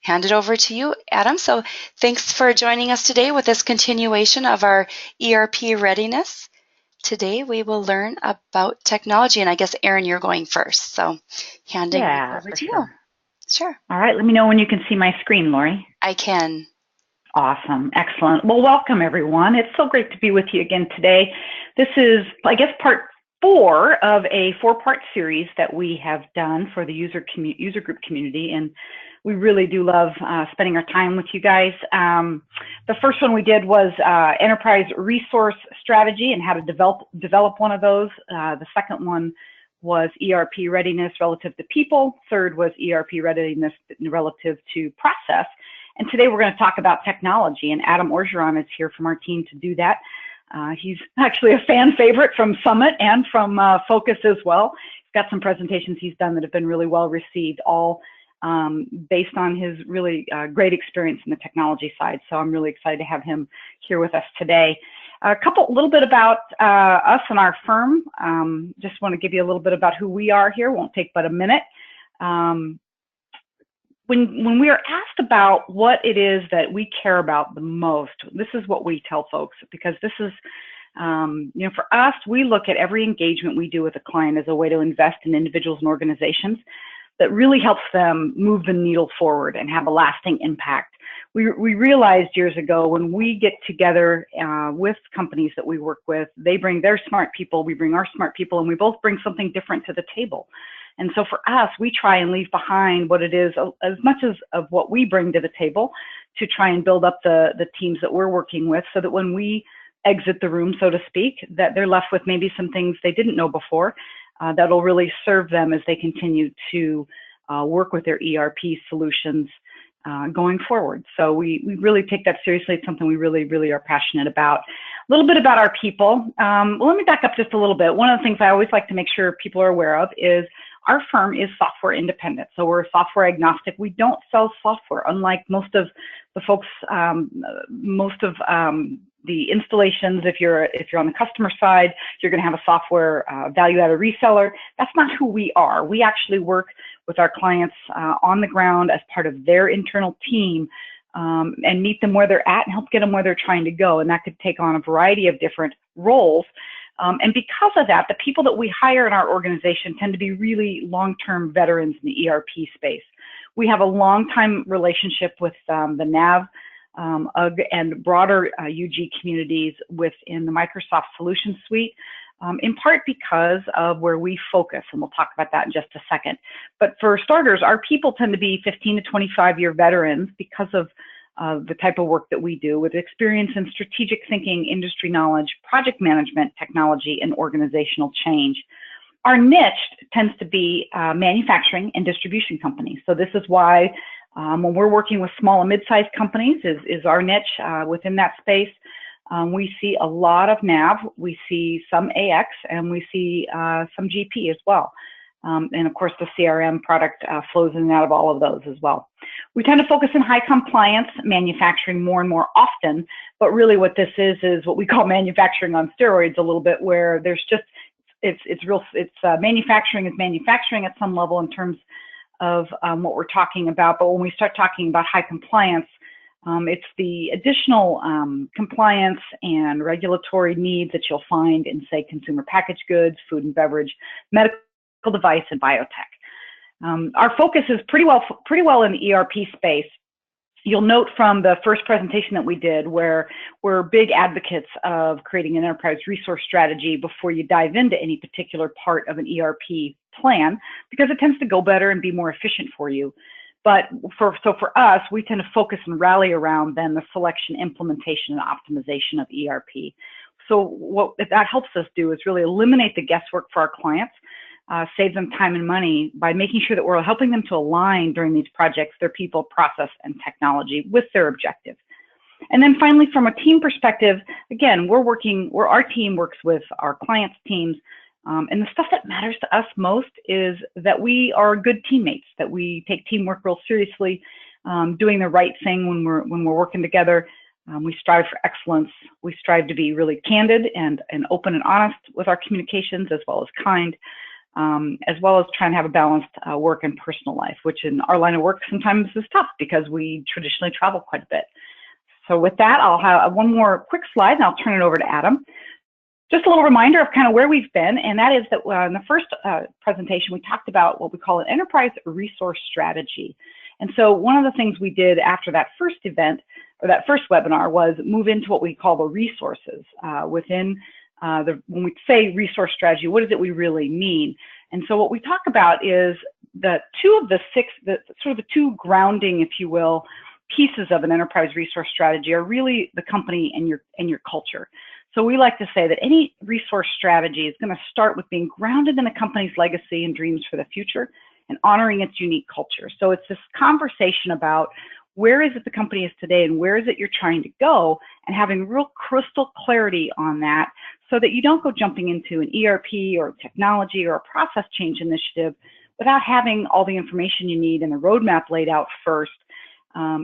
hand it over to you, Adam. So thanks for joining us today with this continuation of our ERP readiness. Today we will learn about technology, and I guess, Erin, you're going first. So handing it Yeah, over for to you. sure. Sure. All right, let me know when you can see my screen, Lori. I can. Awesome, excellent. Well, welcome everyone. It's so great to be with you again today. This is, I guess, part 4 of a 4-part series that we have done for the user group community, and we really do love spending our time with you guys. The first one we did was enterprise resource strategy and how to develop one of those. The second one was ERP readiness relative to people. Third was ERP readiness relative to process. And today we're going to talk about technology, and Adam Orgeron is here from our team to do that. He's actually a fan favorite from Summit and from Focus as well. He's got some presentations he's done that have been really well received, all based on his really great experience in the technology side. So I'm really excited to have him here with us today. A little bit about us and our firm. Just want to give you a little bit about who we are here. Won't take but a minute. When we are asked about what it is that we care about the most, this is what we tell folks, because this is, for us, we look at every engagement we do with a client as a way to invest in individuals and organizations that really helps them move the needle forward and have a lasting impact. We realized years ago, when we get together with companies that we work with, they bring their smart people, we bring our smart people, and we both bring something different to the table. And so for us, we try and leave behind what it is, as much as of what we bring to the table, to try and build up the teams that we're working with, so that when we exit the room, so to speak, that they're left with maybe some things they didn't know before that'll really serve them as they continue to work with their ERP solutions going forward. So we really take that seriously. It's something we really, really are passionate about. A little bit about our people. Well, let me back up just a little bit. One of the things I always like to make sure people are aware of is our firm is software independent. So we're software agnostic. We don't sell software, unlike most of the folks, the installations. If you're on the customer side, you're going to have a software value-added reseller. That's not who we are. We actually work with our clients on the ground as part of their internal team, and meet them where they're at and help get them where they're trying to go. And that could take on a variety of different roles. And because of that, the people that we hire in our organization tend to be really long-term veterans in the ERP space. We have a long-time relationship with the NAV, UG, and broader UG communities within the Microsoft Solution Suite, in part because of where we focus, and we'll talk about that in just a second. But for starters, our people tend to be 15 to 25-year veterans because of the type of work that we do, with experience in strategic thinking, industry knowledge, project management, technology, and organizational change. Our niche tends to be manufacturing and distribution companies. So this is why when we're working with small and mid-sized companies is our niche within that space. We see a lot of NAV, we see some AX, and we see some GP as well. And of course, the CRM product flows in and out of all of those as well. We tend to focus on high compliance manufacturing more and more often, but really what this is what we call manufacturing on steroids a little bit, where there's just, manufacturing is manufacturing at some level in terms of what we're talking about. But when we start talking about high compliance, it's the additional compliance and regulatory needs that you'll find in, say, consumer packaged goods, food and beverage, medical device, and biotech. Our focus is pretty well in the ERP space. You'll note from the first presentation that we did, where we're big advocates of creating an enterprise resource strategy before you dive into any particular part of an ERP plan, because it tends to go better and be more efficient for you. But for us, we tend to focus and rally around then the selection, implementation, and optimization of ERP. So what that helps us do is really eliminate the guesswork for our clients, save them time and money by making sure that we're helping them to align during these projects their people, process, and technology with their objective. And then finally, from a team perspective, again, our team works with our clients' teams, and the stuff that matters to us most is that we are good teammates, that we take teamwork real seriously, doing the right thing when we're working together. We strive for excellence. We strive to be really candid and open and honest with our communications, as well as kind. as well as trying to have a balanced work and personal life, which in our line of work sometimes is tough because we traditionally travel quite a bit. So with that, I'll have one more quick slide and I'll turn it over to Adam. Just a little reminder of kind of where we've been, and that is that in the first presentation, we talked about what we call an enterprise resource strategy. And so one of the things we did after that first event, or that first webinar, was move into what we call the resources within when we say resource strategy, what is it we really mean? And so what we talk about is the sort of the two grounding, if you will, pieces of an enterprise resource strategy are really the company and your culture. So we like to say that any resource strategy is going to start with being grounded in the company's legacy and dreams for the future and honoring its unique culture. So it's this conversation about where is it the company is today and where is it you're trying to go, and having real crystal clarity on that so that you don't go jumping into an ERP or technology or a process change initiative without having all the information you need and the roadmap laid out first.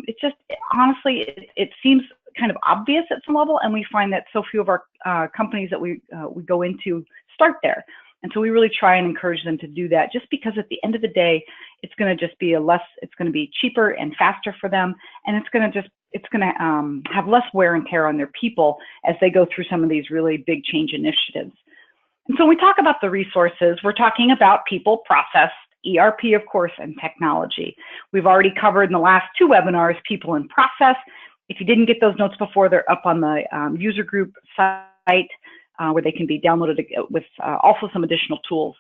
It just, honestly, it seems kind of obvious at some level, and we find that so few of our companies that we go into start there. And so we really try and encourage them to do that, just because at the end of the day, it's going to just be it's going to be cheaper and faster for them, and it's going to have less wear and tear on their people as they go through some of these really big change initiatives. And so when we talk about the resources, we're talking about people, process, ERP, of course, and technology. We've already covered in the last two webinars, people and process. If you didn't get those notes before, they're up on the user group site where they can be downloaded with also some additional tools.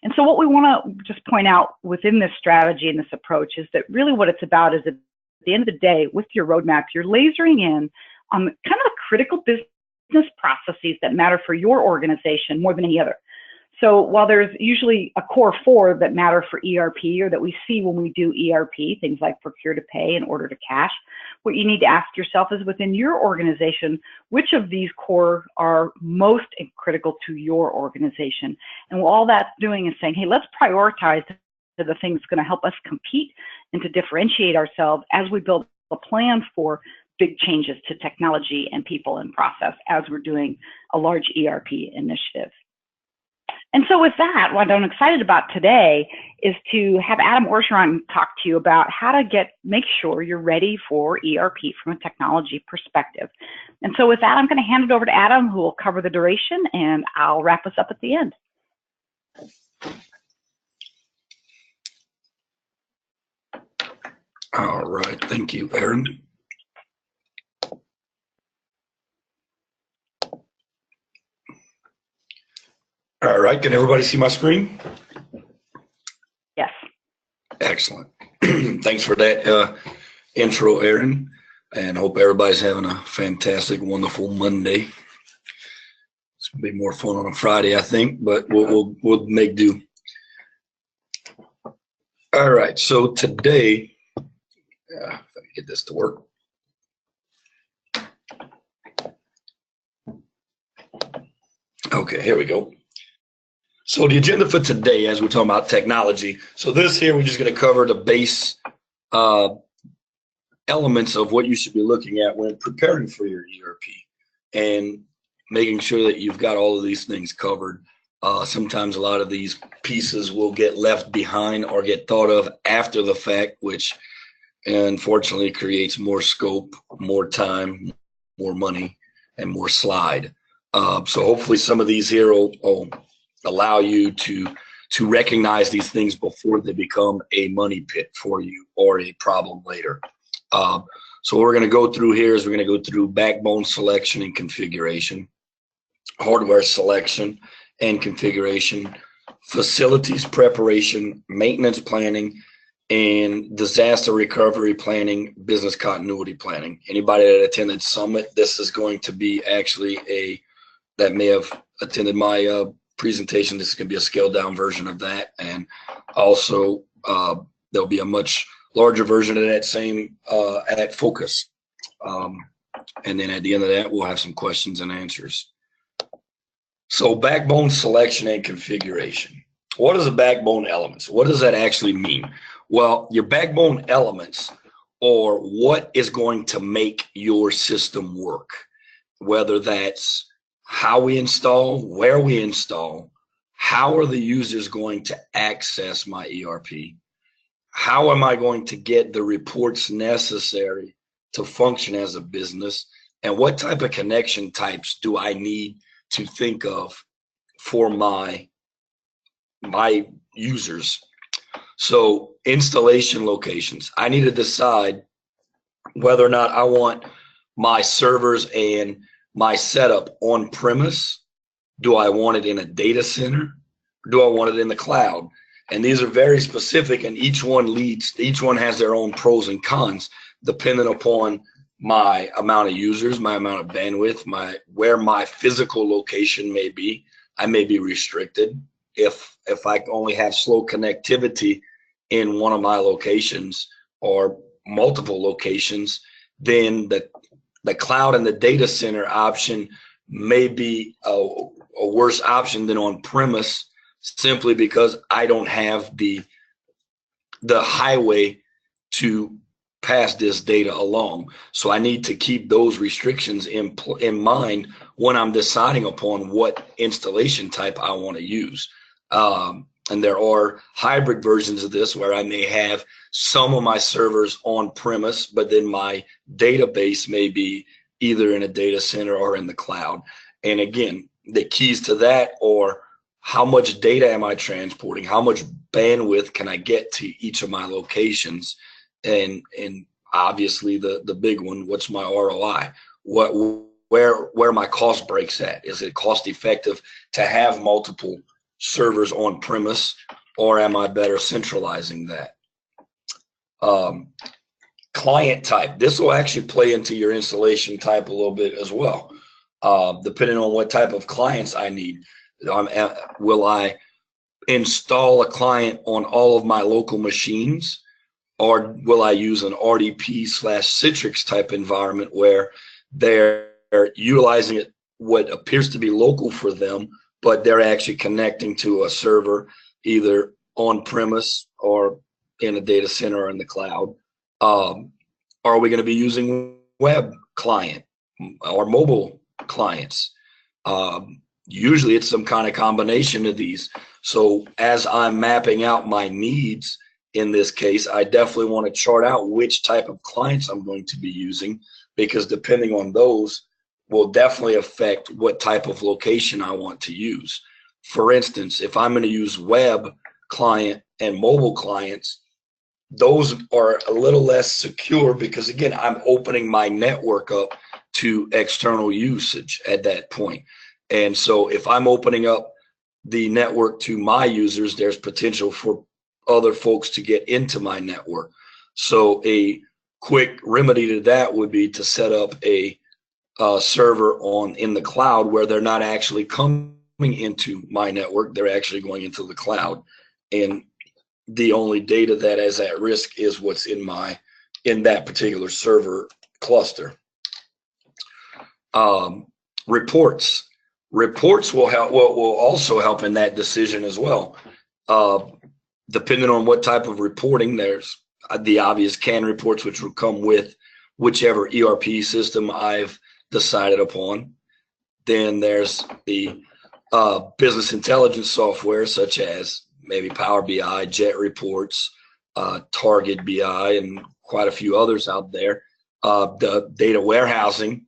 And so what we want to just point out within this strategy and this approach is that really what it's about is, at the end of the day, with your roadmap, you're lasering in on kind of the critical business processes that matter for your organization more than any other. So while there's usually a core 4 that matter for ERP, or that we see when we do ERP, things like procure to pay and order to cash, what you need to ask yourself is, within your organization, which of these core are most critical to your organization? And all that's doing is saying, hey, let's prioritize the things going to help us compete and to differentiate ourselves as we build a plan for big changes to technology and people and process as we're doing a large ERP initiative. And so with that, what I'm excited about today is to have Adam Orgeron talk to you about how to make sure you're ready for ERP from a technology perspective. And so with that, I'm going to hand it over to Adam, who will cover the duration, and I'll wrap us up at the end. All right, thank you, Erin. All right, can everybody see my screen? Yes. Excellent. Thanks for that intro, Erin, and hope everybody's having a fantastic, wonderful Monday. It's gonna be more fun on a Friday, I think, but we'll make do. All right, so today, let me get this to work. Okay, here we go. So the agenda for today, as we're talking about technology, so this here, we're just going to cover the base elements of what you should be looking at when preparing for your ERP, and making sure that you've got all of these things covered. Sometimes a lot of these pieces will get left behind or get thought of after the fact, which unfortunately creates more scope, more time, more money, and more slide. So hopefully some of these here will allow you to recognize these things before they become a money pit for you or a problem later. So what we're going to go through here is we're going to go through backbone selection and configuration, hardware selection and configuration, facilities preparation, maintenance planning, and disaster recovery planning, business continuity planning. Anybody that attended Summit, this is going to be actually that may have attended my presentation. This is going to be a scaled down version of that, and also there'll be a much larger version of that same at focus, and then at the end of that we'll have some questions and answers. So backbone selection and configuration. What is a backbone elements? What does that actually mean? Well, your backbone elements are what is going to make your system work, whether that's how we install, where we install, how are the users going to access my ERP? How am I going to get the reports necessary to function as a business? And what type of connection types do I need to think of for my users? So installation locations, I need to decide whether or not I want my servers and my setup on premise. Do I want it in a data center? Do I want it in the cloud? And these are very specific, and each one has their own pros and cons depending upon my amount of users, my amount of bandwidth, where my physical location may be. I may be restricted if I only have slow connectivity in one of my locations or multiple locations, then the cloud and the data center option may be a worse option than on premise, simply because I don't have the highway to pass this data along. So I need to keep those restrictions in mind when I'm deciding upon what installation type I want to use. And there are hybrid versions of this where I may have some of my servers on premise, but then my database may be either in a data center or in the cloud. And again, the keys to that are how much data am I transporting? How much bandwidth can I get to each of my locations? And obviously the big one, what's my ROI? Where my cost breaks at? Is it cost effective to have multiple servers on premise, or am I better centralizing that? Client type. This will actually play into your installation type a little bit as well, depending on what type of clients I need. Will I install a client on all of my local machines, or will I use an RDP/Citrix type environment where they're utilizing it what appears to be local for them, but they're actually connecting to a server either on premise or in a data center or in the cloud? Are we going to be using web client or mobile clients? Usually it's some kind of combination of these. So as I'm mapping out my needs in this case, I definitely want to chart out which type of clients I'm going to be using, because depending on those will definitely affect what type of location I want to use. For instance, if I'm going to use web client and mobile clients, those are a little less secure because, again, I'm opening my network up to external usage at that point. And so if I'm opening up the network to my users, there's potential for other folks to get into my network. So a quick remedy to that would be to set up a server in the cloud where they're not actually coming into my network, they're actually going into the cloud, and the only data that is at risk is what's in that particular server cluster. Reports will help. Will also help in that decision as well. Depending on what type of reporting, there's the obvious CAN reports, which will come with whichever ERP system I've decided upon. Then there's the business intelligence software, such as maybe Power BI, Jet Reports, Target BI, and quite a few others out there. The data warehousing,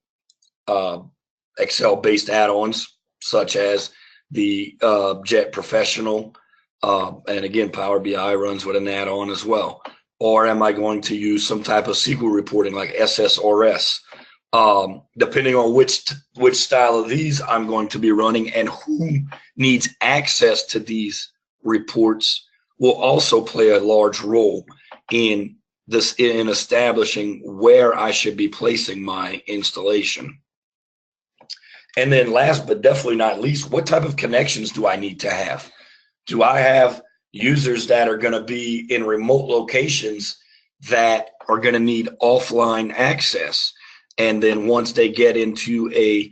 Excel-based add-ons, such as the Jet Professional, and again, Power BI runs with an add-on as well. Or am I going to use some type of SQL reporting like SSRS? Depending on which style of these I'm going to be running and who needs access to these reports will also play a large role in establishing where I should be placing my installation. And then last but definitely not least, what type of connections do I need to have? Do I have users that are going to be in remote locations that are going to need offline access? And then once they get into a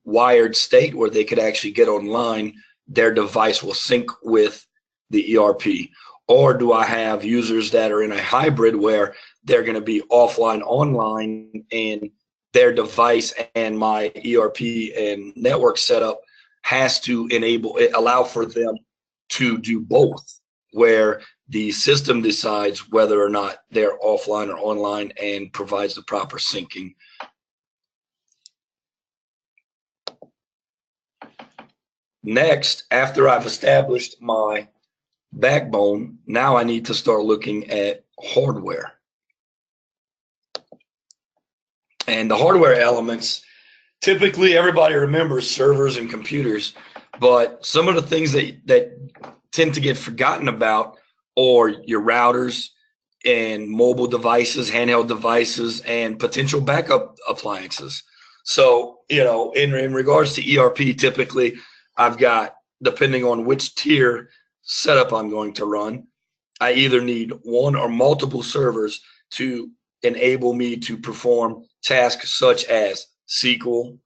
wired state where they could actually get online, their device will sync with the ERP. Or do I have users that are in a hybrid where they're going to be offline, online, and their device and my ERP and network setup has to allow for them to do both, where the system decides whether or not they're offline or online and provides the proper syncing. Next, after I've established my backbone, now I need to start looking at hardware. And the hardware elements, typically everybody remembers servers and computers, but some of the things that tend to get forgotten about are your routers and mobile devices, handheld devices, and potential backup appliances. So, you know, in regards to ERP, typically I've got, depending on which tier setup I'm going to run, I either need one or multiple servers to enable me to perform tasks such as SQL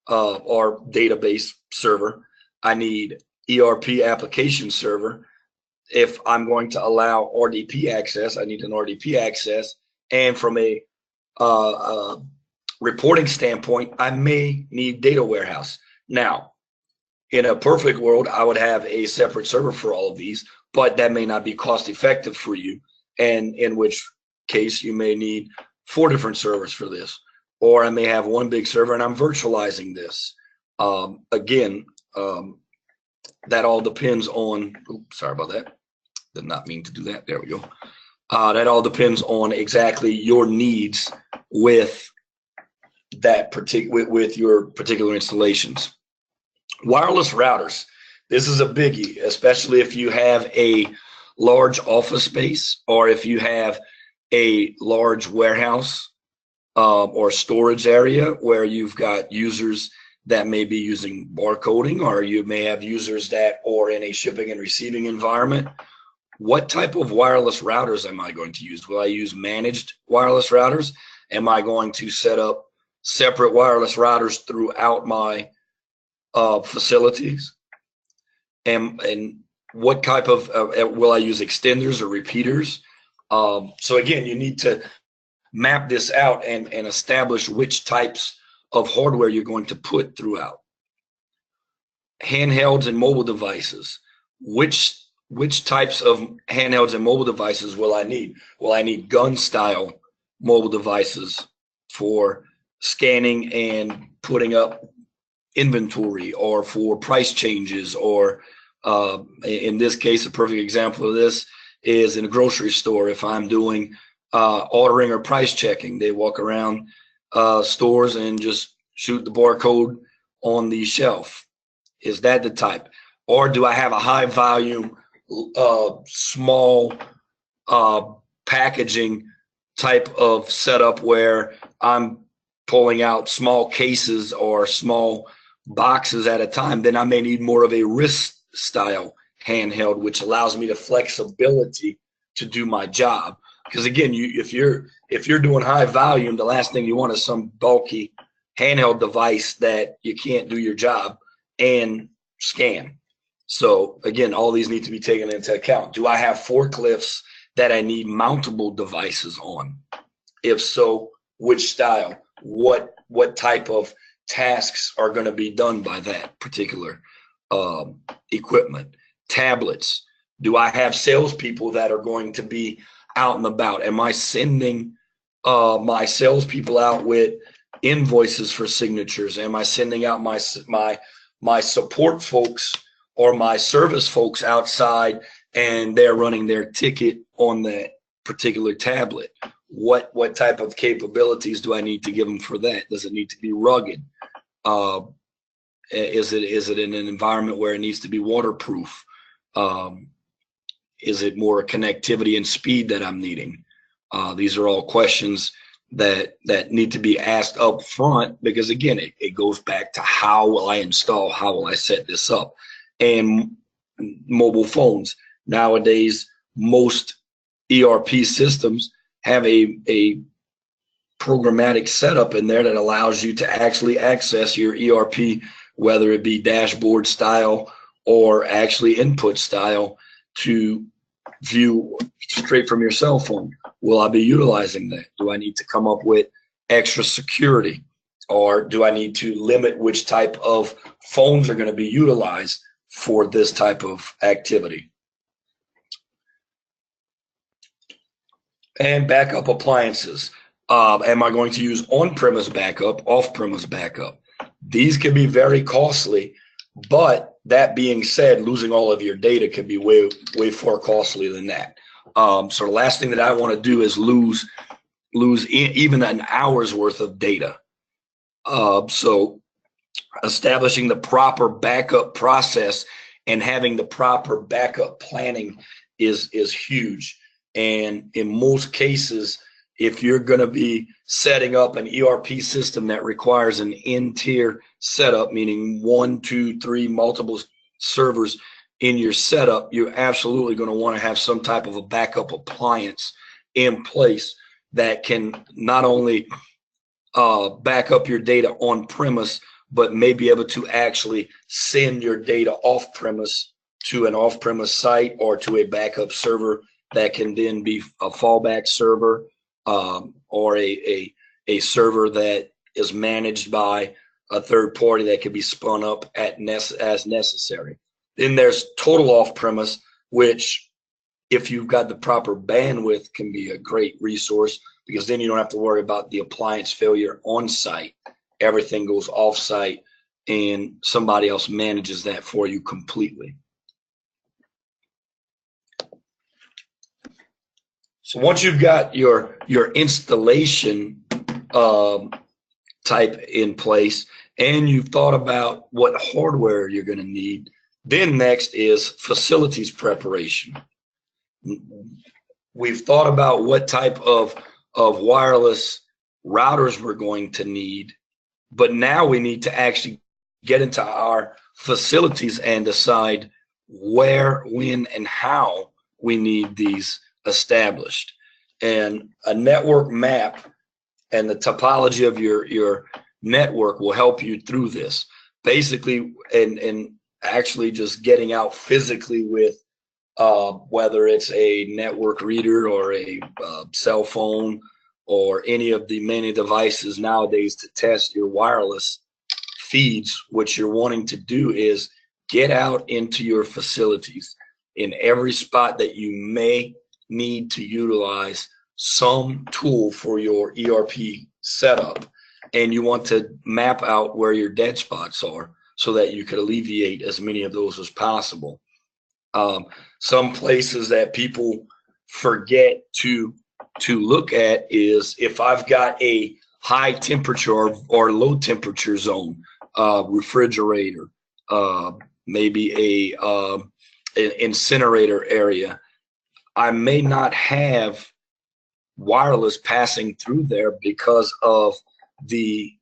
or database server. I need ERP application server. If I'm going to allow RDP access, I need an RDP access. And from a reporting standpoint, I may need data warehouse. Now, in a perfect world, I would have a separate server for all of these, but that may not be cost effective for you. And in which case you may need 4 different servers for this, or I may have one big server and I'm virtualizing this. That all depends on, oops, sorry about that. Did not mean to do that. There we go. That all depends on exactly your needs with that with your particular installations. Wireless routers. This is a biggie, especially if you have a large office space or if you have a large warehouse or storage area where you've got users that may be using barcoding, or you may have users that are in a shipping and receiving environment. What type of wireless routers am I going to use? Will I use managed wireless routers? Am I going to set up separate wireless routers throughout my facilities? And what type of, will I use extenders or repeaters? So again, you need to map this out and establish which types of hardware you're going to put throughout. Handhelds and mobile devices. Which types of handhelds and mobile devices will I need? Will I need gun style mobile devices for scanning and putting up inventory, or for price changes, or in this case, a perfect example of this is in a grocery store. If I'm doing ordering or price checking, they walk around stores and just shoot the barcode on the shelf. Is that the type? Or do I have a high volume, small packaging type of setup where I'm pulling out small cases or small boxes at a time? Then I may need more of a wrist style handheld, which allows me the flexibility to do my job. Because again, if you're doing high volume, the last thing you want is some bulky handheld device that you can't do your job and scan. So again, all these need to be taken into account. Do I have forklifts that I need mountable devices on? If so, which style? What type of tasks are going to be done by that particular equipment? Tablets. Do I have salespeople that are going to be out and about? Am I sending my salespeople out with invoices for signatures? Am I sending out my support folks or my service folks outside and they're running their ticket on that particular tablet? What type of capabilities do I need to give them for that? Does it need to be rugged? Is it in an environment where it needs to be waterproof? Is it more connectivity and speed that I'm needing? These are all questions that need to be asked up front, because again, it goes back to how will I install, how will I set this up? And mobile phones. Nowadays, most ERP systems have a programmatic setup in there that allows you to actually access your ERP, whether it be dashboard style or actually input style, to view straight from your cell phone. Will I be utilizing that? Do I need to come up with extra security? Or do I need to limit which type of phones are going to be utilized for this type of activity? And backup appliances. Am I going to use on-premise backup, off-premise backup? These can be very costly, but that being said, losing all of your data can be way, way far costly than that. So the last thing that I want to do is lose even an hour's worth of data. So establishing the proper backup process and having the proper backup planning is huge. And in most cases, if you're going to be setting up an ERP system that requires an N-tier setup, meaning 1, 2, 3 multiple servers in your setup, you're absolutely going to want to have some type of a backup appliance in place that can not only back up your data on premise, but may be able to actually send your data off premise to an off premise site or to a backup server that can then be a fallback server, or a server that is managed by a third party that can be spun up as necessary. Then there's total off premise, which if you've got the proper bandwidth can be a great resource, because then you don't have to worry about the appliance failure on site. Everything goes off site and somebody else manages that for you completely. So once you've got your installation type in place and you've thought about what hardware you're going to need, then next is facilities preparation. We've thought about what type of wireless routers we're going to need, but now we need to actually get into our facilities and decide where, when, and how we need these established. And a network map and the topology of your network will help you through this. Basically, and actually just getting out physically with whether it's a network reader or a cell phone or any of the many devices nowadays to test your wireless feeds. What you're wanting to do is get out into your facilities in every spot that you may need to utilize some tool for your ERP setup, and you want to map out where your dead spots are so that you could alleviate as many of those as possible. Some places that people forget to look at is if I've got a high temperature or low temperature zone, refrigerator, maybe an incinerator area, I may not have wireless passing through there because of the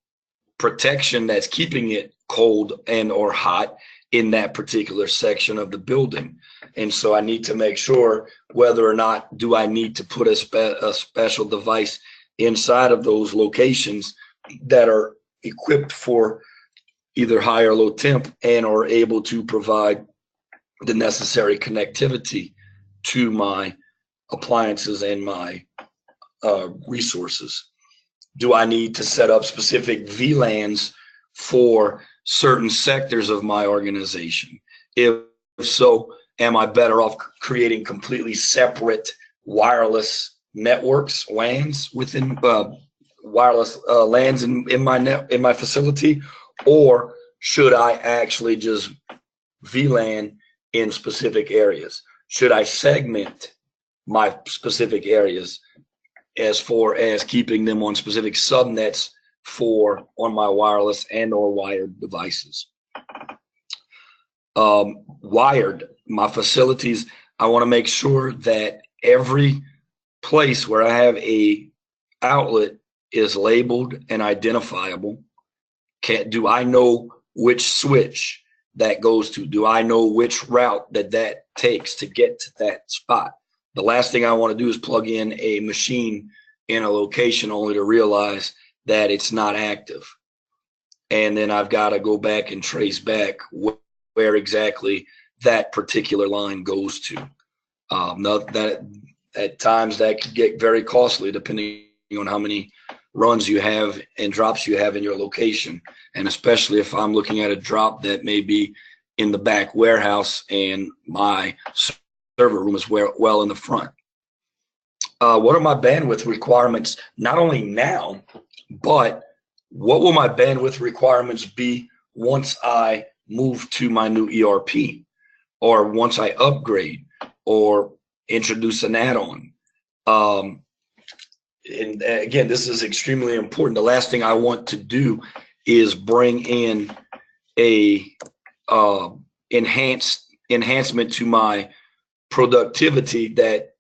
protection that's keeping it cold and or hot in that particular section of the building. And so I need to make sure whether or not do I need to put a special device inside of those locations that are equipped for either high or low temp and are able to provide the necessary connectivity to my appliances and my resources. Do I need to set up specific VLANs for certain sectors of my organization? If so, am I better off creating completely separate wireless networks, LANs within wireless LANs in my facility, or should I actually just VLAN in specific areas? Should I segment my specific areas as far as keeping them on specific subnets on my wireless and or wired devices? Wired, my facilities, I want to make sure that every place where I have a outlet is labeled and identifiable. Do I know which switch that goes to? Do I know which route that takes to get to that spot? The last thing I want to do is plug in a machine in a location only to realize that it's not active. And then I've got to go back and trace back where exactly that particular line goes to. That at times that could get very costly depending on how many runs you have and drops you have in your location. And especially if I'm looking at a drop that may be in the back warehouse and my server room is well in the front. What are my bandwidth requirements, not only now, but what will my bandwidth requirements be once I move to my new ERP, or once I upgrade or introduce an add-on? And again, this is extremely important. The last thing I want to do is bring in a enhancement to my productivity that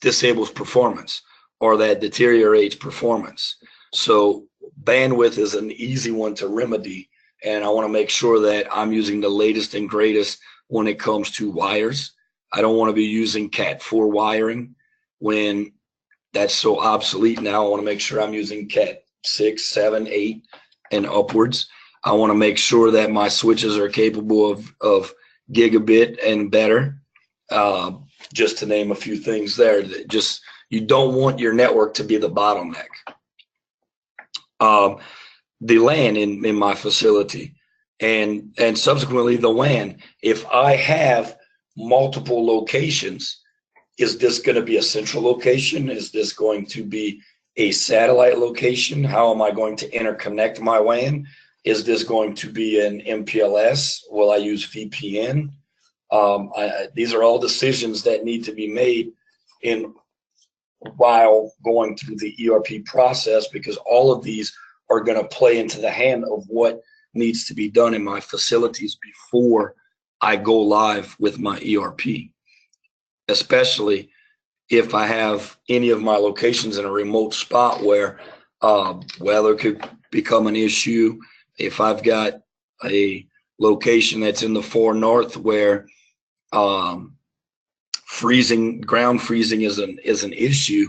disables performance or that deteriorates performance. So bandwidth is an easy one to remedy, and I want to make sure that I'm using the latest and greatest when it comes to wires. I don't want to be using Cat4 wiring when that's so obsolete now. I want to make sure I'm using Cat 6, 7, 8 and upwards. I want to make sure that my switches are capable of gigabit and better, just to name a few things there. That just, you don't want your network to be the bottleneck. The LAN in my facility, and subsequently the WAN. If I have multiple locations, is this going to be a central location? Is this going to be a satellite location? How am I going to interconnect my WAN? Is this going to be an MPLS? Will I use VPN? These are all decisions that need to be made while going through the ERP process, because all of these are going to play into the hand of what needs to be done in my facilities before I go live with my ERP, especially if I have any of my locations in a remote spot where weather could become an issue. If I've got a location that's in the 4 North where ground freezing is an issue,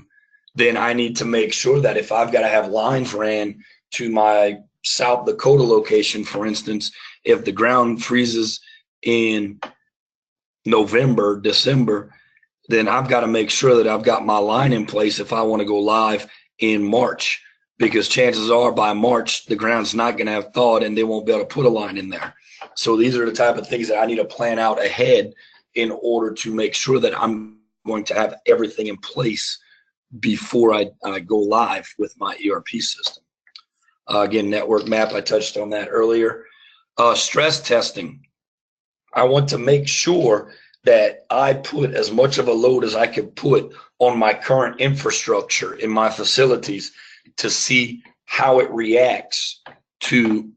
then I need to make sure that if I've got to have lines ran to my South Dakota location, for instance, if the ground freezes in November, December, then I've got to make sure that I've got my line in place if I want to go live in March, because chances are by March, the ground's not going to have thawed and they won't be able to put a line in there. So these are the type of things that I need to plan out ahead in order to make sure that I'm going to have everything in place before I go live with my ERP system. Again, network map, I touched on that earlier. Stress testing. I want to make sure that I put as much of a load as I can put on my current infrastructure in my facilities to see how it reacts to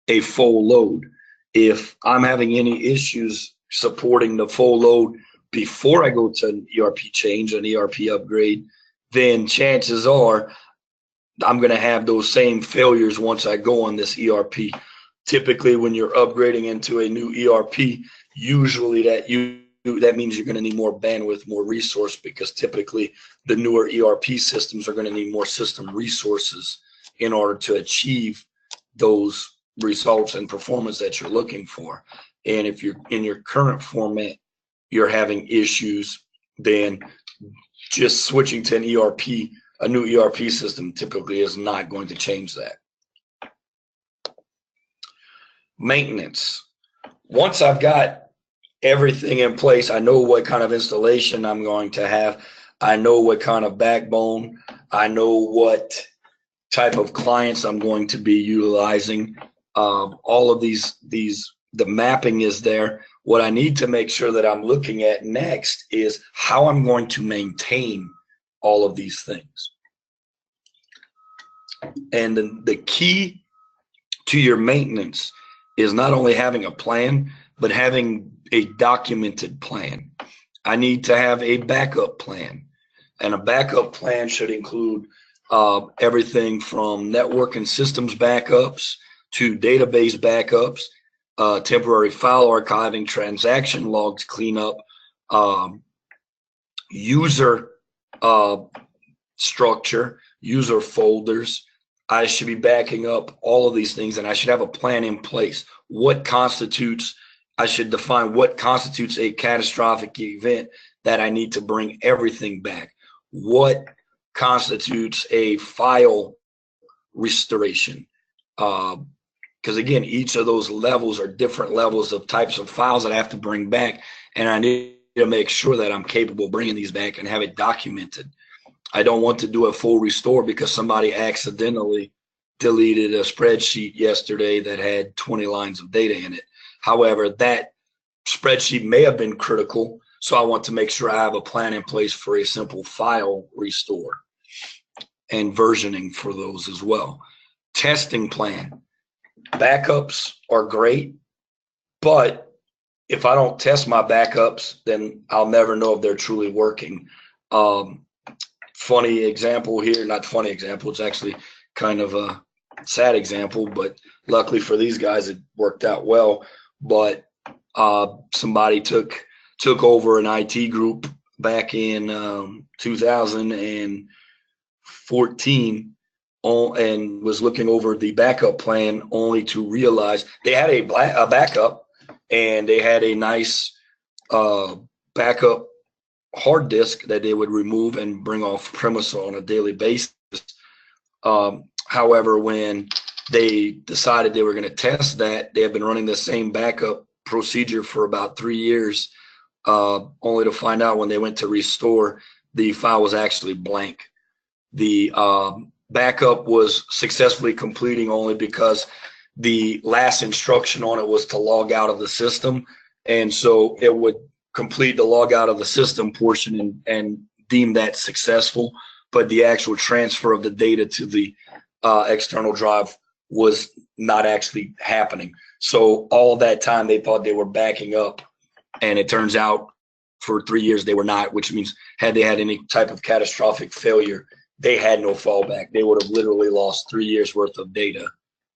a full load. If I'm having any issues supporting the full load before I go to an ERP change, an ERP upgrade, then chances are I'm going to have those same failures once I go on this ERP. Typically, when you're upgrading into a new ERP, usually that means you're going to need more bandwidth, more resource, because typically the newer ERP systems are going to need more system resources in order to achieve those results and performance that you're looking for. And if you're in your current format, you're having issues, then just switching to an ERP, a new ERP system, typically is not going to change that. Maintenance. Once I've got everything in place, I know what kind of installation I'm going to have. I know what kind of backbone. I know what type of clients I'm going to be utilizing. All of these, the mapping is there. What I need to make sure that I'm looking at next is how I'm going to maintain all of these things. And the key to your maintenance is not only having a plan, but having a documented plan. I need to have a backup plan, and a backup plan should include everything from network and systems backups to database backups, temporary file archiving, transaction logs cleanup, user structure, user folders. I should be backing up all of these things, and I should have a plan in place. I should define what constitutes a catastrophic event that I need to bring everything back. What constitutes a file restoration. Because again, each of those levels are different levels of types of files that I have to bring back, and I need to make sure that I'm capable of bringing these back and have it documented. I don't want to do a full restore because somebody accidentally deleted a spreadsheet yesterday that had 20 lines of data in it. However, that spreadsheet may have been critical, so I want to make sure I have a plan in place for a simple file restore and versioning for those as well. Testing plan. Backups are great, but if I don't test my backups, then I'll never know if they're truly working. Funny example here, not funny example, it's actually kind of a sad example, but luckily for these guys, it worked out well. But somebody took over an IT group back in 2014 and was looking over the backup plan, only to realize they had a backup, and they had a nice backup hard disk that they would remove and bring off premise on a daily basis. However, when they decided they were going to test that, they have been running the same backup procedure for about 3 years, only to find out when they went to restore, the file was actually blank. The backup was successfully completing only because the last instruction on it was to log out of the system, and so it would complete the log out of the system portion and deem that successful, but the actual transfer of the data to the external drive was not actually happening. So all of that time they thought they were backing up, and it turns out for 3 years they were not, which means had they had any type of catastrophic failure, they had no fallback. They would have literally lost 3 years worth of data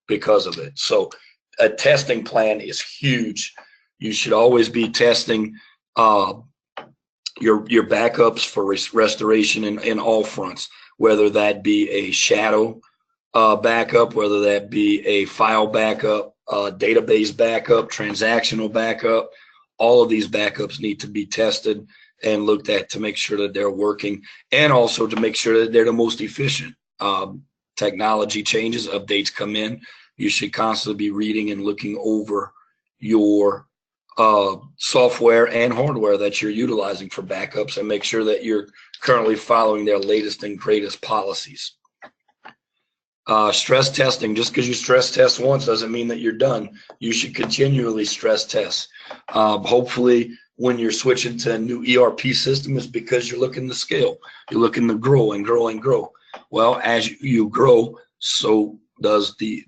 because of it. So a testing plan is huge. You should always be testing your backups for restoration in all fronts, whether that be a shadow backup, whether that be a file backup, database backup, transactional backup. All of these backups need to be tested and looked at to make sure that they're working, and also to make sure that they're the most efficient. Technology changes, updates come in. You should constantly be reading and looking over your software and hardware that you're utilizing for backups, and make sure that you're currently following their latest and greatest policies. Stress testing. Just because you stress test once doesn't mean that you're done. You should continually stress test. Hopefully when you're switching to a new ERP system, is because you're looking to scale. You're looking to grow and grow and grow. Well, as you grow, so does the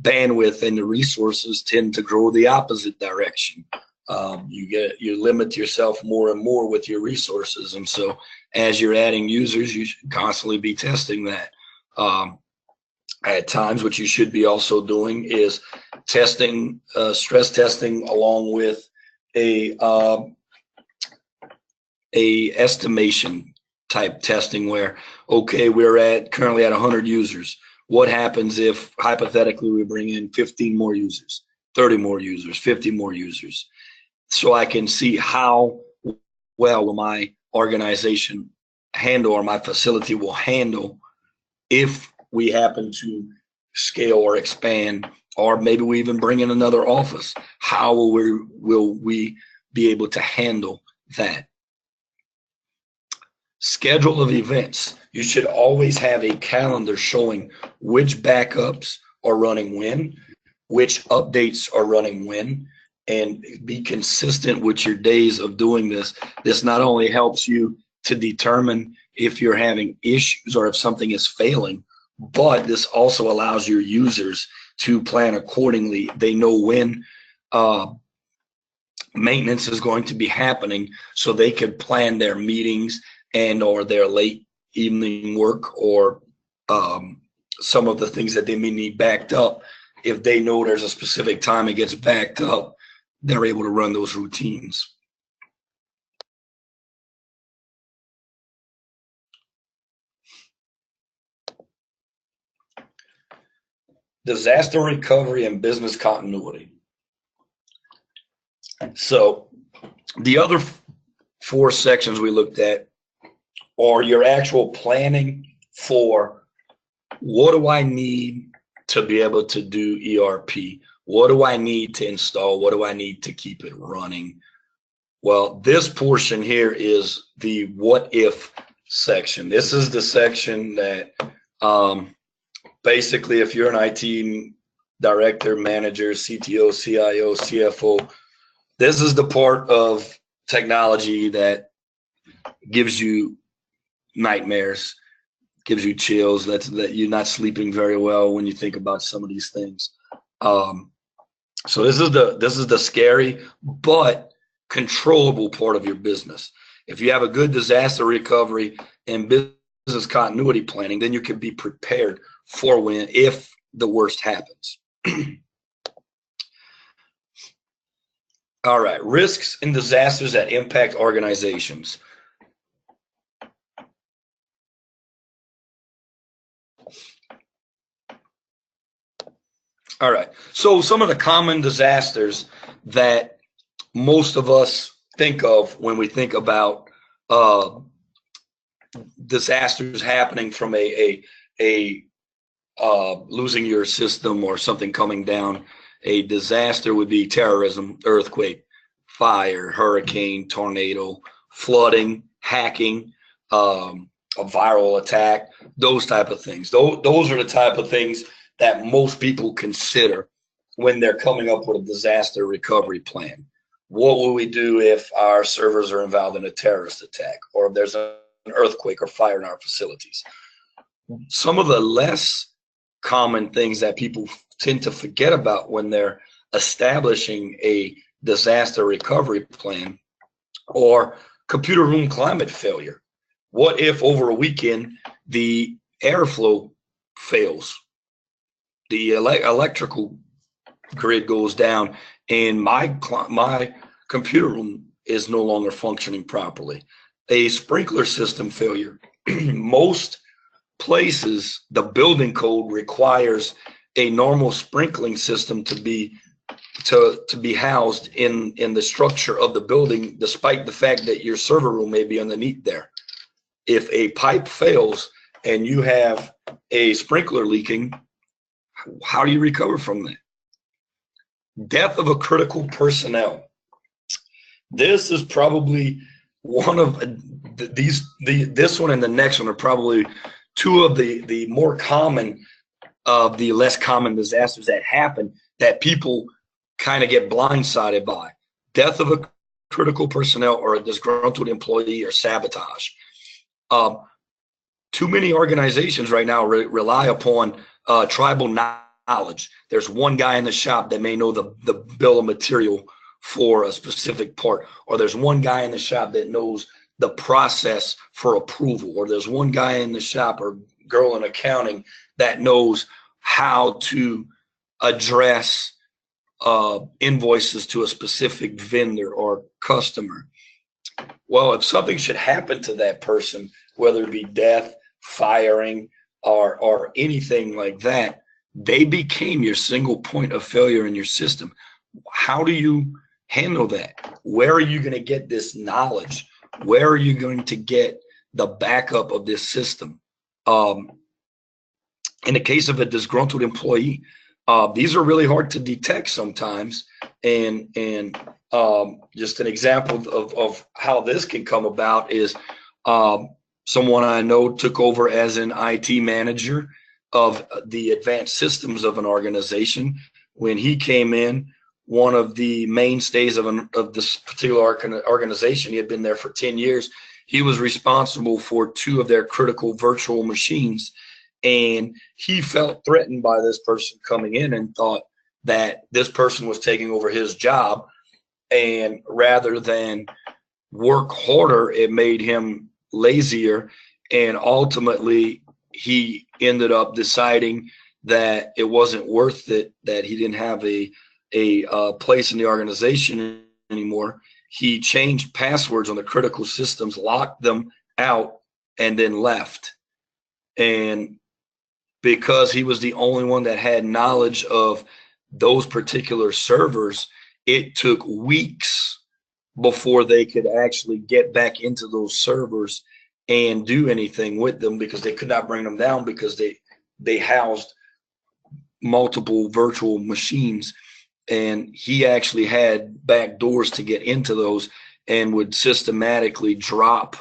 bandwidth and the resources tend to grow the opposite direction. You limit yourself more and more with your resources, and so as you're adding users, you should constantly be testing that. At times, what you should be also doing is testing, stress testing, along with a estimation type testing, where, okay, we're currently at 100 users. What happens if hypothetically we bring in 15 more users, 30 more users, 50 more users? So I can see how well will my organization handle, or my facility will handle, if we happen to scale or expand, or maybe we even bring in another office. How will we be able to handle that? Schedule of events. You should always have a calendar showing which backups are running when, which updates are running when, and be consistent with your days of doing this. This not only helps you to determine if you're having issues or if something is failing, but this also allows your users to plan accordingly. They know when maintenance is going to be happening, so they can plan their meetings and or their late evening work, or some of the things that they may need backed up. If they know there's a specific time it gets backed up, they're able to run those routines. Disaster recovery and business continuity. So the other 4 sections we looked at are your actual planning for what do I need to be able to do ERP? What do I need to install? What do I need to keep it running? Well, this portion here is the what if section. This is the section that basically, if you're an IT director, manager, CTO, CIO, CFO, this is the part of technology that gives you nightmares, gives you chills, that you're not sleeping very well when you think about some of these things. So this is the scary but controllable part of your business. If you have a good disaster recovery and business continuity planning, then you can be prepared for when, if the worst happens. All right, risks and disasters that impact organizations. All right, so some of the common disasters that most of us think of when we think about disasters happening from a losing your system or something coming down. A disaster would be terrorism, earthquake, fire, hurricane, tornado, flooding, hacking, a viral attack, those type of things. Those are the type of things that most people consider when they're coming up with a disaster recovery plan. What will we do if our servers are involved in a terrorist attack, or if there's an earthquake or fire in our facilities? Some of the less common things that people tend to forget about when they're establishing a disaster recovery plan, or computer room climate failure. What if over a weekend the airflow fails, the electrical grid goes down, and my computer room is no longer functioning properly? A sprinkler system failure. Most places, the building code requires a normal sprinkling system to be housed in the structure of the building, despite the fact that your server room may be underneath there. If a pipe fails and you have a sprinkler leaking, how do you recover from that? Death of a critical personnel. This is probably one of this one and the next one are probably two of the more common of the less common disasters that happen that people kind of get blindsided by. Death of a critical personnel, or a disgruntled employee, or sabotage. Too many organizations right now rely upon tribal knowledge. There's one guy in the shop that may know the bill of material for a specific part, or there's one guy in the shop that knows the process for approval, or there's one guy in the shop or girl in accounting that knows how to address invoices to a specific vendor or customer. Well, if something should happen to that person, whether it be death, firing, or anything like that, they became your single point of failure in your system. How do you handle that? Where are you going to get this knowledge? Where are you going to get the backup of this system? In the case of a disgruntled employee, these are really hard to detect sometimes. And just an example of how this can come about is someone I know took over as an IT manager of the advanced systems of an organization. When he came in, one of the mainstays of this particular organization, he had been there for 10 years. He was responsible for 2 of their critical virtual machines. And he felt threatened by this person coming in and thought that this person was taking over his job. And rather than work harder, it made him lazier. And ultimately, he ended up deciding that it wasn't worth it, that he didn't have a place in the organization anymore. He changed passwords on the critical systems, locked them out, and then left. And because he was the only one that had knowledge of those particular servers, it took weeks before they could actually get back into those servers and do anything with them, because they could not bring them down, because they housed multiple virtual machines, and he actually had back doors to get into those and would systematically drop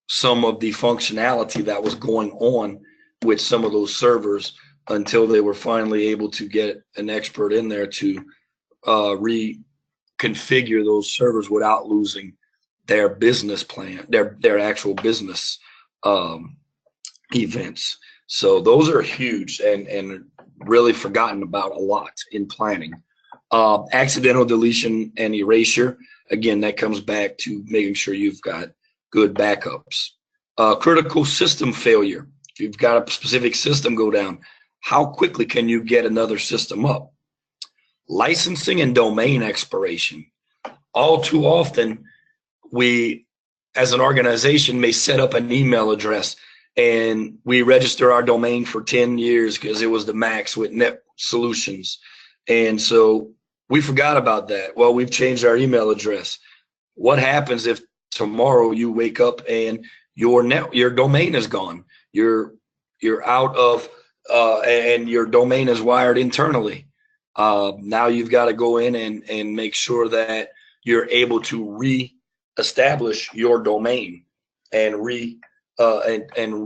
some of the functionality that was going on with some of those servers until they were finally able to get an expert in there to reconfigure those servers without losing their business plan, their actual business events. So those are huge and really forgotten about a lot in planning. Accidental deletion and erasure, again, that comes back to making sure you've got good backups. Critical system failure. If you've got a specific system go down, how quickly can you get another system up? Licensing and domain expiration. All too often, we, as an organization, may set up an email address and we register our domain for 10 years because it was the max with Net Solutions. And so we forgot about that. Well, we've changed our email address. What happens if tomorrow you wake up and your domain is gone? You're out of, and your domain is wired internally. Now you've got to go in and make sure that you're able to re-establish your domain and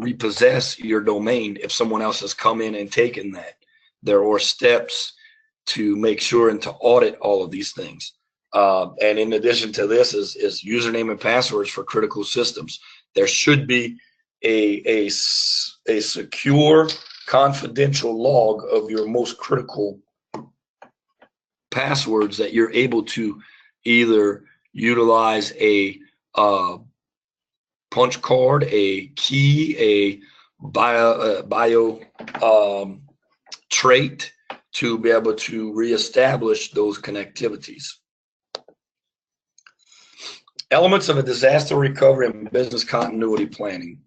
repossess your domain if someone else has come in and taken that. There are steps to make sure and to audit all of these things. And in addition to this is username and passwords for critical systems. There should be a secure, confidential log of your most critical passwords that you're able to either utilize a punch card, a key, a bio trait to be able to reestablish those connectivities. Elements of a disaster recovery and business continuity planning.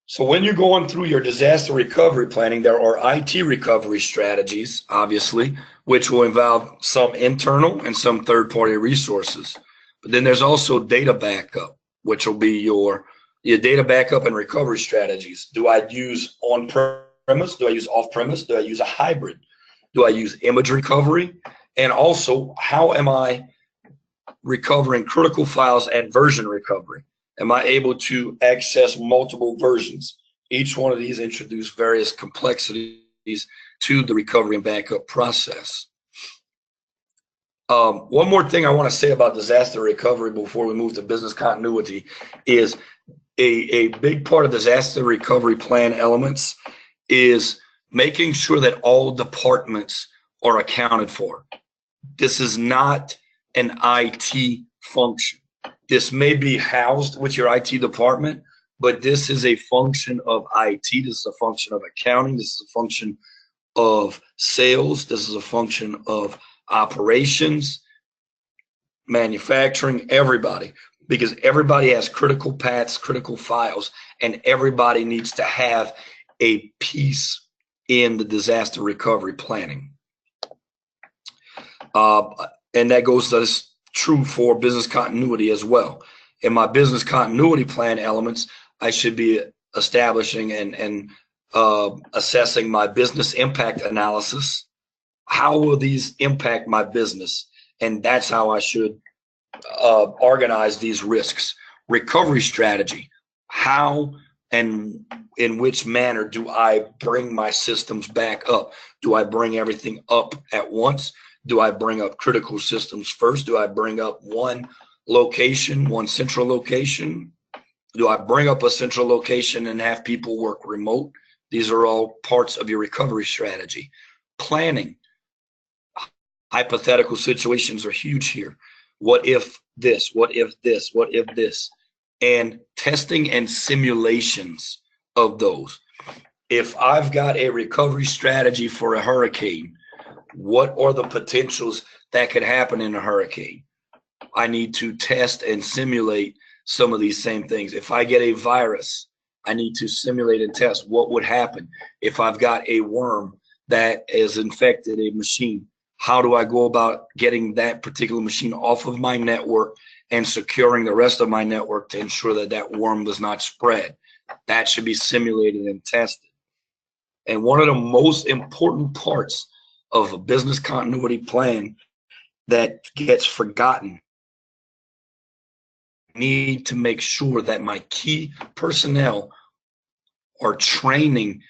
So when you're going through your disaster recovery planning, there are IT recovery strategies, obviously, which will involve some internal and some third-party resources. But then there's also data backup, which will be your data backup and recovery strategies. Do I use on-premise? Do I use off-premise? Do I use a hybrid? Do I use image recovery? And also, how am I recovering critical files and version recovery? Am I able to access multiple versions? Each one of these introduce various complexities to the recovery and backup process. One more thing I want to say about disaster recovery before we move to business continuity is a big part of disaster recovery plan elements is making sure that all departments are accounted for. This is not an IT function. This may be housed with your IT department, but this is a function of IT. This is a function of accounting. This is a function of sales. This is a function of operations, manufacturing, everybody, because everybody has critical paths, critical files, and everybody needs to have a piece in the disaster recovery planning. And that goes to this true for business continuity as well. In my business continuity plan elements, I should be establishing and assessing my business impact analysis. How will these impact my business? And that's how I should organize these risks. Recovery strategy. How and in which manner do I bring my systems back up? Do I bring everything up at once? Do I bring up critical systems first? Do I bring up one location, one central location? Do I bring up a central location and have people work remote? These are all parts of your recovery strategy. Planning. Hypothetical situations are huge here. What if this? What if this? What if this? And testing and simulations of those. If I've got a recovery strategy for a hurricane, what are the potentials that could happen in a hurricane? I need to test and simulate some of these same things. If I get a virus, I need to simulate and test what would happen. If I've got a worm that has infected a machine, how do I go about getting that particular machine off of my network and securing the rest of my network to ensure that that worm does not spread? That should be simulated and tested. And one of the most important parts of a business continuity plan that gets forgotten, need to make sure that my key personnel are training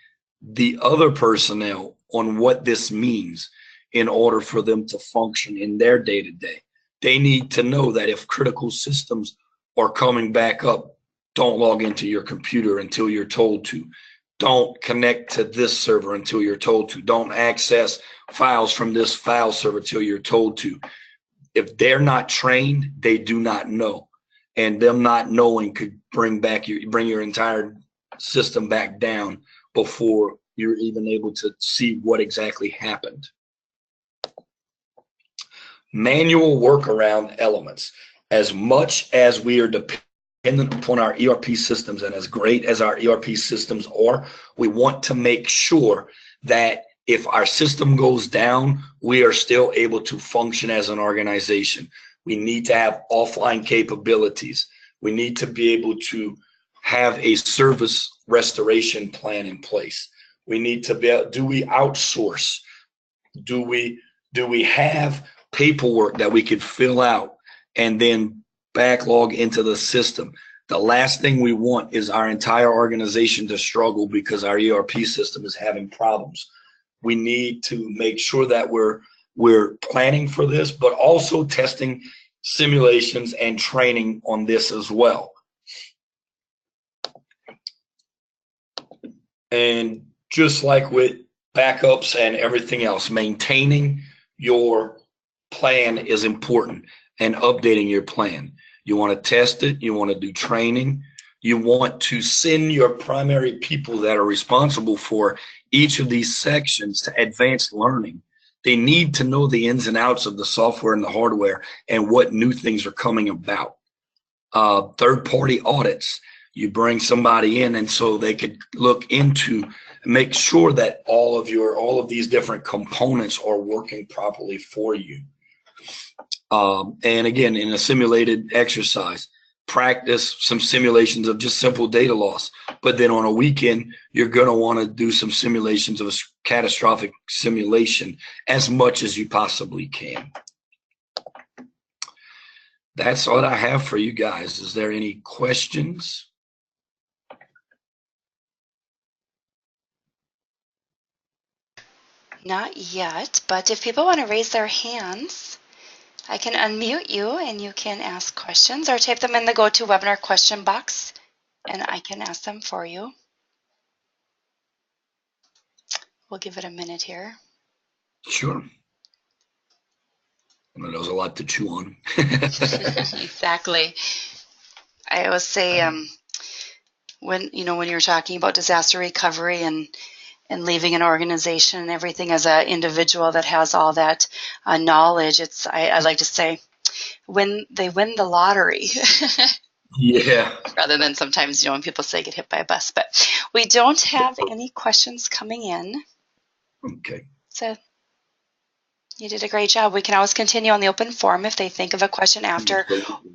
the other personnel on what this means in order for them to function in their day-to-day. They need to know that if critical systems are coming back up, don't log into your computer until you're told to. Don't connect to this server until you're told to. Don't access files from this file server until you're told to. If they're not trained, they do not know. And them not knowing could bring your entire system back down before you're even able to see what exactly happened. Manual workaround elements. As much as we are dependent upon our ERP systems, and as great as our ERP systems are, we want to make sure that if our system goes down, we are still able to function as an organization. We need to have offline capabilities. We need to be able to have a service restoration plan in place. We need to be, do we outsource? Do we have paperwork that we could fill out and then backlog into the system? The last thing we want is our entire organization to struggle because our ERP system is having problems. We need to make sure that we're planning for this, but also testing simulations and training on this as well. And just like with backups and everything else, maintaining your plan is important, and updating your plan. You want to test it, you want to do training, you want to send your primary people that are responsible for each of these sections to advanced learning. They need to know the ins and outs of the software and the hardware and what new things are coming about. Third-party audits. You bring somebody in and so they could look into, make sure that all of these different components are working properly for you. And again, in a simulated exercise, practice some simulations of just simple data loss. But then on a weekend, you're going to want to do some simulations of a catastrophic simulation as much as you possibly can. That's all I have for you guys. Is there any questions? Not yet, but if people want to raise their hands, I can unmute you and you can ask questions or type them in the GoToWebinar question box and I can ask them for you. We'll give it a minute here. Sure. I know there's a lot to chew on. Exactly. I always say when you're talking about disaster recovery and leaving an organization and everything as an individual that has all that knowledge, I like to say when they win the lottery. Yeah. Rather than sometimes, when people say get hit by a bus. But we don't have any questions coming in. Okay. So you did a great job. We can always continue on the open forum if they think of a question after.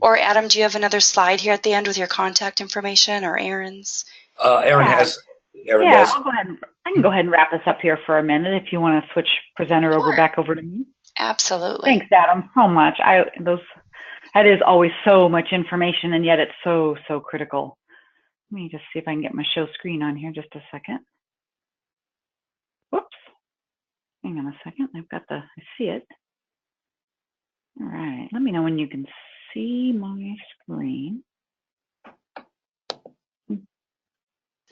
Or Adam, do you have another slide here at the end with your contact information, or Aaron's? Aaron has. I'll go ahead. I can go ahead and wrap this up here for a minute if you want to switch presenter back over to me. Absolutely. Thanks, Adam, so much. That is always so much information, and yet it's so critical. Let me just see if I can get my show screen on here just a second. Whoops. Hang on a second. I see it. All right. Let me know when you can see my screen.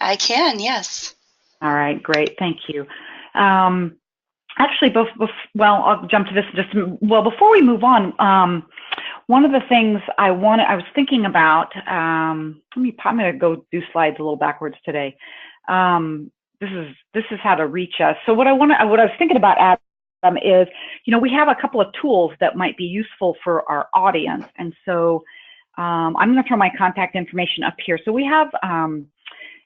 I can, yes. All right, great. Thank you. Actually, I'll jump to this before we move on. One of the things I was thinking about, I'm going to go do slides a little backwards today. This is how to reach us. So what I was thinking about, Adam, is, we have a couple of tools that might be useful for our audience. And so I'm going to throw my contact information up here. So we have,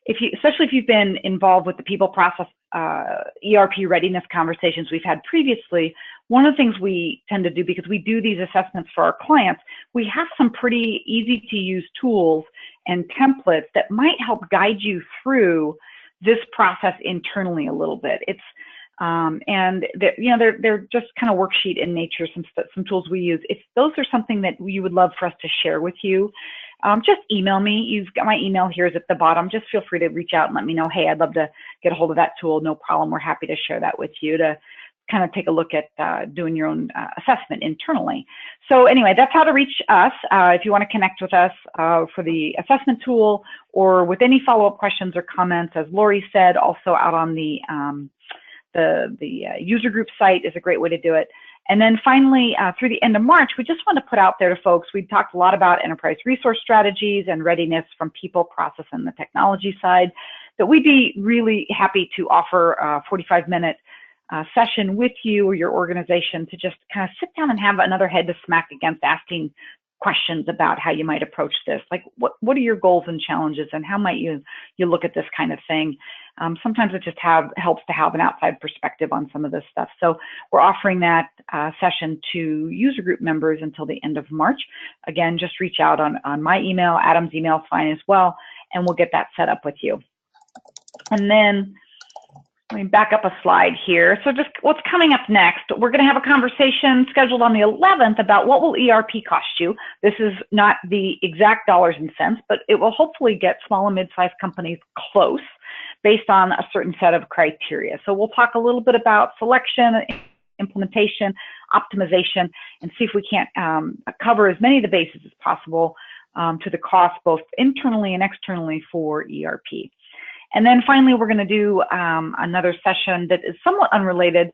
especially if you've been involved with the people process ERP readiness conversations we've had previously, one of the things we tend to do, because we do these assessments for our clients, we have some pretty easy to use tools and templates that might help guide you through this process internally a little bit. It's and they're just kind of worksheet in nature, some tools we use. If those are something that you would love for us to share with you, just email me. You've got my email here is at the bottom. Just feel free to reach out and let me know, hey, I'd love to get a hold of that tool. No problem. We're happy to share that with you to kind of take a look at doing your own assessment internally. So anyway, that's how to reach us. If you want to connect with us for the assessment tool or with any follow-up questions or comments, as Lori said, also out on the user group site is a great way to do it. And then finally, through the end of March, we just want to put out there to folks, we talked a lot about enterprise resource strategies and readiness from people, process, and the technology side, that we'd be really happy to offer a 45-minute session with you or your organization to just kind of sit down and have another head to smack against, asking questions about how you might approach this. Like, what are your goals and challenges, and how might you look at this kind of thing? Sometimes it just helps to have an outside perspective on some of this stuff. So we're offering that session to user group members until the end of March. Again, just reach out on my email. Adam's email is fine as well, and we'll get that set up with you. And then let me back up a slide here. So just what's coming up next, we're going to have a conversation scheduled on the 11th about what will ERP cost you. This is not the exact dollars and cents, but it will hopefully get small and mid-sized companies close based on a certain set of criteria. So we'll talk a little bit about selection, implementation, optimization, and see if we can't cover as many of the bases as possible to the cost both internally and externally for ERP. And then finally, we're going to do another session that is somewhat unrelated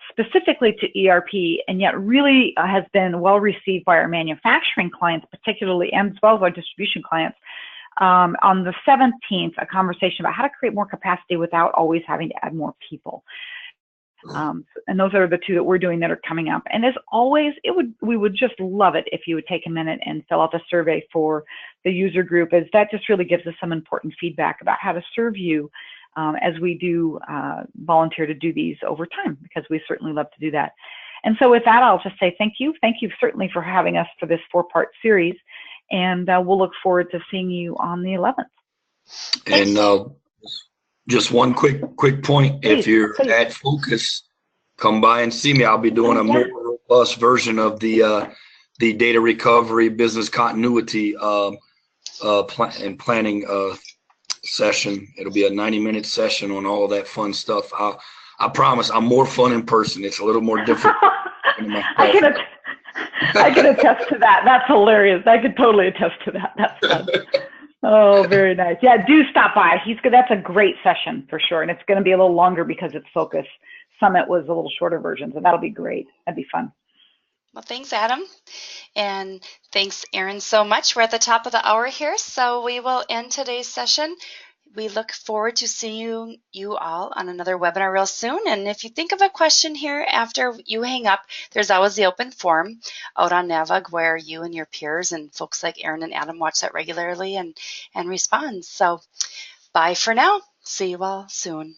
specifically to ERP, and yet really has been well received by our manufacturing clients, particularly, and as well as our distribution clients. On the 17th, a conversation about how to create more capacity without always having to add more people. And those are the two that we're doing that are coming up. And as always, we would just love it if you would take a minute and fill out the survey for the user group, as that just really gives us some important feedback about how to serve you as we do volunteer to do these over time, because we certainly love to do that. And so with that, I'll just say thank you. Thank you certainly for having us for this 4-part series. And we'll look forward to seeing you on the 11th. And just one quick point. Please, if you're at Focus, come by and see me. I'll be doing a more robust version of the data recovery, business continuity and planning session. It'll be a 90-minute session on all of that fun stuff. I promise I'm more fun in person. It's a little more different. I can attest to that. That's hilarious. I could totally attest to that. That's fun. Oh, very nice. Yeah, do stop by. That's a great session for sure. And it's going to be a little longer because it's Focus. Summit was a little shorter version, so that'll be great. That'd be fun. Well, thanks, Adam. And thanks, Erin, so much. We're at the top of the hour here, so we will end today's session. We look forward to seeing you all on another webinar real soon. And if you think of a question here after you hang up, there's always the open forum out on Navig where you and your peers and folks like Erin and Adam watch that regularly and respond. So bye for now. See you all soon.